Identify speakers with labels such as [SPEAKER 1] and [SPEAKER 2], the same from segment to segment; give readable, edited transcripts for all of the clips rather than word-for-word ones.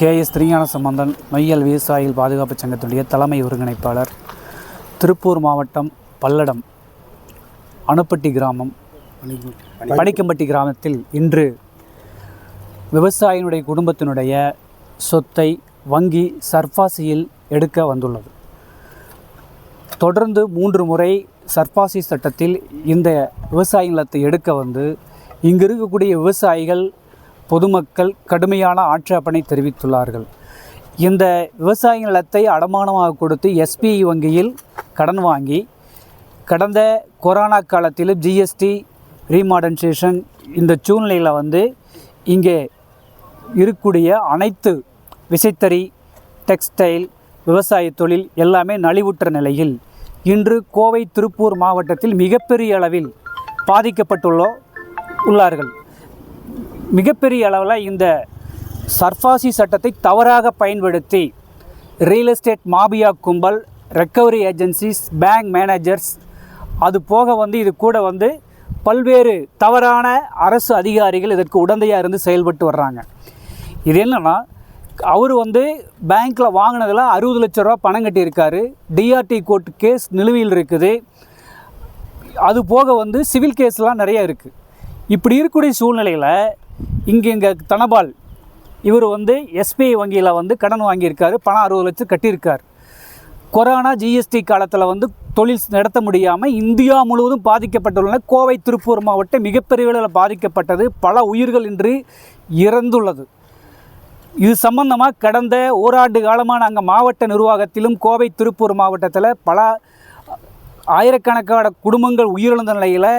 [SPEAKER 1] KS. திருஞான சம்பந்தன் மையல் விவசாயிகள் பாதுகாப்பு சங்கத்துடைய தலைமை ஒருங்கிணைப்பாளர். திருப்பூர் மாவட்டம் பல்லடம் அணுப்பட்டி கிராமம் பணிக்கம்பட்டி கிராமத்தில் இன்று விவசாயினுடைய குடும்பத்தினுடைய சொத்தை வங்கி சர்பாசியில் எடுக்க வந்துள்ளது. தொடர்ந்து 3 முறை சர்பாசி சட்டத்தில் இந்த விவசாய நிலத்தை எடுக்க வந்து இங்கு இருக்கக்கூடிய விவசாயிகள் பொதுமக்கள் கடுமையான ஆட்சேபனை தெரிவித்துள்ளார்கள். இந்த விவசாய நிலத்தை அடமானமாக கொடுத்து எஸ்பிஐ வங்கியில் கடன் வாங்கி கடந்த கொரோனா காலத்தில் ஜிஎஸ்டி ரீமாடர்னைசேஷன் இந்த சூழ்நிலையில் வந்து இங்கே இருக்கக்கூடிய அனைத்து விசைத்தறி, டெக்ஸ்டைல், விவசாய தொழில் எல்லாமே நலிவுற்ற நிலையில் இன்று கோவை, திருப்பூர் மாவட்டத்தில் மிகப்பெரிய அளவில் உள்ளார்கள். மிகப்பெரிய அளவில் இந்த சர்பாசி சட்டத்தை தவறாக பயன்படுத்தி ரியல் எஸ்டேட் மாபியா கும்பல், ரெக்கவரி ஏஜென்சிஸ், பேங்க் மேனேஜர்ஸ், அது போக வந்து இது கூட வந்து பல்வேறு தவறான அரசு அதிகாரிகள் இதற்கு உடந்தையாக இருந்து செயல்பட்டு வர்றாங்க. இது என்னென்னா, அவர் வந்து பேங்க்கில் வாங்கினதில் 60 லட்ச ரூபா பணம் கட்டியிருக்காரு. டிஆர்டி கோர்ட் கேஸ் நிலுவையில் இருக்குது. அது போக வந்து சிவில் கேஸ்லாம் நிறைய இருக்குது. இப்படி இருக்கக்கூடிய சூழ்நிலையில் இங்கே தனபால் இவர் வந்து எஸ்பிஐ வங்கியில் வந்து கடன் வாங்கியிருக்காரு. பணம் 60 லட்சம் கட்டியிருக்கார். கொரோனா ஜிஎஸ்டி காலத்தில் வந்து தொழில் நடத்த முடியாமல் இந்தியா முழுவதும் பாதிக்கப்பட்டுள்ளன. கோவை, திருப்பூர் மாவட்டம் மிகப்பெரிய அளவில் பாதிக்கப்பட்டது. பல உயிர்கள் இன்று இறந்துள்ளது. இது சம்பந்தமாக கடந்த ஓராண்டு காலமாக நாங்கள் மாவட்ட நிர்வாகத்திலும் கோவை, திருப்பூர் மாவட்டத்தில் பல ஆயிரக்கணக்கான குடும்பங்கள் உயிரிழந்த நிலையில்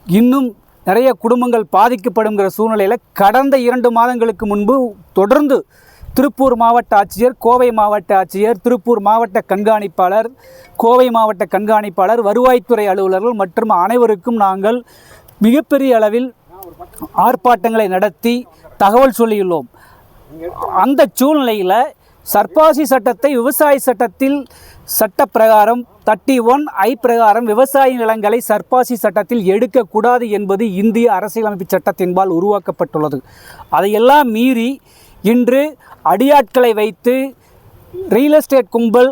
[SPEAKER 1] இன்னும் நிறைய குடும்பங்கள் பாதிக்கப்படுங்கிற சூழ்நிலையில் கடந்த 2 மாதங்களுக்கு முன்பு தொடர்ந்து திருப்பூர் மாவட்ட ஆட்சியர், கோவை மாவட்ட ஆட்சியர், திருப்பூர் மாவட்ட கண்காணிப்பாளர், கோவை மாவட்ட கண்காணிப்பாளர், வருவாய்த்துறை அலுவலர்கள் மற்றும் அனைவருக்கும் நாங்கள் மிகப்பெரிய அளவில் ஆர்ப்பாட்டங்களை நடத்தி தகவல் சொல்லியுள்ளோம். அந்த சூழ்நிலையில் சர்பாசி சட்டத்தை விவசாய சட்டத்தில் சட்டப்பிரகாரம் 31I பிரகாரம் விவசாய நிலங்களை சர்பாசி சட்டத்தில் எடுக்கக்கூடாது என்பது இந்திய அரசியலமைப்பு சட்டத்தின்பால் உருவாக்கப்பட்டுள்ளது. அதையெல்லாம் மீறி இன்று அடியாட்களை வைத்து ரியல் எஸ்டேட் கும்பல்,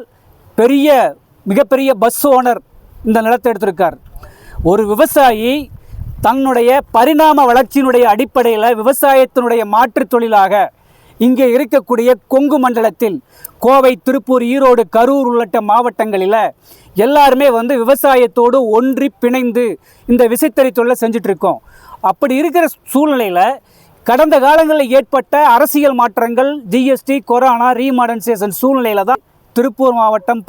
[SPEAKER 1] மிகப்பெரிய பஸ் ஓனர் இந்த நிலத்தை எடுத்திருக்கார். ஒரு விவசாயி தன்னுடைய பரிணாம வளர்ச்சியினுடைய அடிப்படையில் விவசாயத்தினுடைய மாற்றுத் தொழிலாக இங்கே இருக்கக்கூடிய கொங்கு மண்டலத்தில் கோவை, திருப்பூர், ஈரோடு, கரூர் உள்ளிட்ட மாவட்டங்களில் எல்லாருமே வந்து விவசாயத்தோடு ஒன்றி பிணைந்து இந்த விசைத்தறி தொழிலை செஞ்சிட்ருக்கோம். அப்படி இருக்கிற சூழ்நிலையில் கடந்த காலங்களில் ஏற்பட்ட அரசியல் மாற்றங்கள், ஜிஎஸ்டி, கொரோனா, ரீமாடர்னைசேஷன் சூழ்நிலையில் தான் திருப்பூர் மாவட்டம்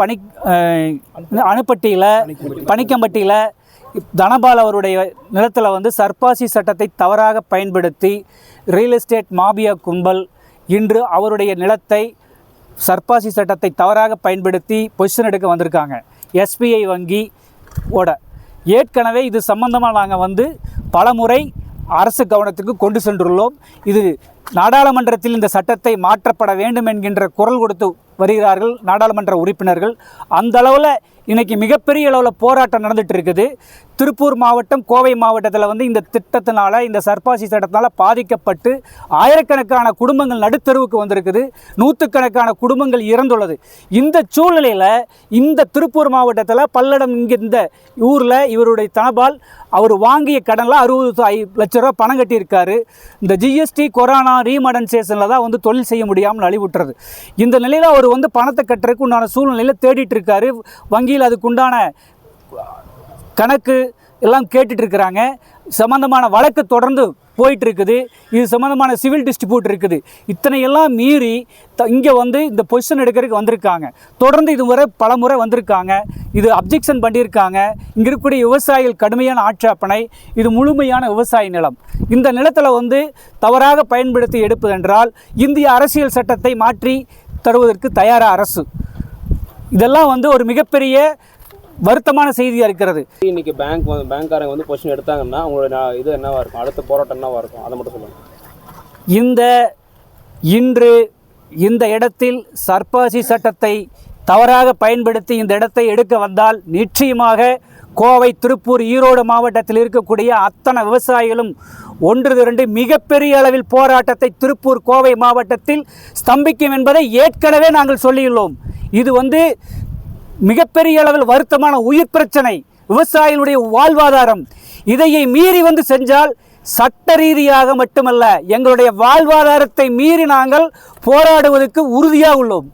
[SPEAKER 1] பணிக்கம்பட்டியில் தனபால் அவருடைய நிலத்தில் வந்து சர்பாசி சட்டத்தை தவறாக பயன்படுத்தி ரியல் எஸ்டேட் மாபியா கும்பல் இன்று அவருடைய நிலத்தை சர்பாசி சட்டத்தை தவறாக பயன்படுத்தி பொசிஷன் எடுக்க வந்திருக்காங்க. எஸ்பிஐ வங்கி ஏற்கனவே இது சம்பந்தமாக நாங்கள் வந்து பலமுறை அரசு கவனத்திற்கு கொண்டு சென்றுள்ளோம். இது நாடாளுமன்றத்தில் இந்த சட்டத்தை மாற்றப்பட வேண்டும் என்கின்ற குரல் கொடுத்து வருகிறார்கள் நாடாளுமன்ற உறுப்பினர்கள். அந்த அளவில் இன்றைக்கி மிகப்பெரிய அளவில் போராட்டம் நடந்துகிட்டு இருக்குது. திருப்பூர் மாவட்டம், கோவை மாவட்டத்தில் வந்து இந்த திட்டத்தினால், இந்த சர்பாசி சட்டத்தினால் பாதிக்கப்பட்டு ஆயிரக்கணக்கான குடும்பங்கள் நடுத்தருவுக்கு வந்திருக்குது. நூற்றுக்கணக்கான குடும்பங்கள் இறந்துள்ளது. இந்த சூழ்நிலையில் இந்த திருப்பூர் மாவட்டத்தில் பல்லடம் இந்த ஊரில் இவருடைய தனபால் அவர் வாங்கிய கடனில் 60 லட்ச ரூபா பணம் கட்டியிருக்காரு. இந்த ஜிஎஸ்டி, கொரோனா, ரீமாடர்னைசேஷனில் தான் வந்து தொழில் செய்ய முடியாமல் நலிவுற்றது. இந்த நிலையில் அவர் வந்து பணத்தை கட்டுறதுக்கு உண்டான சூழ்நிலையில் தேடிட்டு இருக்காரு. வங்கியில் அதுக்குண்டான கணக்கு எல்லாம் கேட்டுட்ருக்கிறாங்க. சம்மந்தமான வழக்கு தொடர்ந்து போயிட்டுருக்குது. இது சம்மந்தமான சிவில் டிஸ்ட்ரிபியூட் இருக்குது. இத்தனையெல்லாம் மீறி இங்கே வந்து இந்த பொசிஷன் எடுக்கிறதுக்கு வந்திருக்காங்க. தொடர்ந்து இதுவரை பல முறை வந்திருக்காங்க. இது அப்ஜெக்ஷன் பண்ணியிருக்காங்க. இங்கே இருக்கக்கூடிய விவசாயிகள் கடுமையான ஆட்சேபனை. இது முழுமையான விவசாய நிலம். இந்த நிலத்தில் வந்து தவறாக பயன்படுத்தி எடுப்பதென்றால் இந்திய அரசியல் சட்டத்தை மாற்றி தருவதற்கு தயாராக அரசு. இதெல்லாம் வந்து ஒரு மிகப்பெரிய வருத்தமான செய்தியாக இருக்கிறது.
[SPEAKER 2] இன்னைக்கு பேங்க்காரங்க வந்து பொசிஷன் எடுத்தாங்கன்னா அவங்களோட இது என்னவா இருக்கும், அடுத்த போராட்டம் என்னவா இருக்கும், அதை மட்டும் சொல்லுங்கள்.
[SPEAKER 1] இன்று இந்த இடத்தில் சர்பாசி சட்டத்தை தவறாக பயன்படுத்தி இந்த இடத்தை எடுக்க வந்தால் நிச்சயமாக கோவை, திருப்பூர், ஈரோடு மாவட்டத்தில் இருக்கக்கூடிய அத்தனை விவசாயிகளும் ஒன்று திரண்டு மிகப்பெரிய அளவில் போராட்டத்தை திருப்பூர், கோவை மாவட்டத்தில் ஸ்தம்பிக்கும் என்பதை ஏற்கனவே நாங்கள் சொல்லியுள்ளோம். இது மிகப்பெரிய அளவில் வருத்தமான உயிர் பிரச்சனை, விவசாயிகளுடைய வாழ்வாதாரம். இதையை மீறி செஞ்சால் சட்ட ரீதியாக மட்டுமல்ல, எங்களுடைய வாழ்வாதாரத்தை மீறி நாங்கள் போராடுவதற்கு உறுதியாக உள்ளோம்.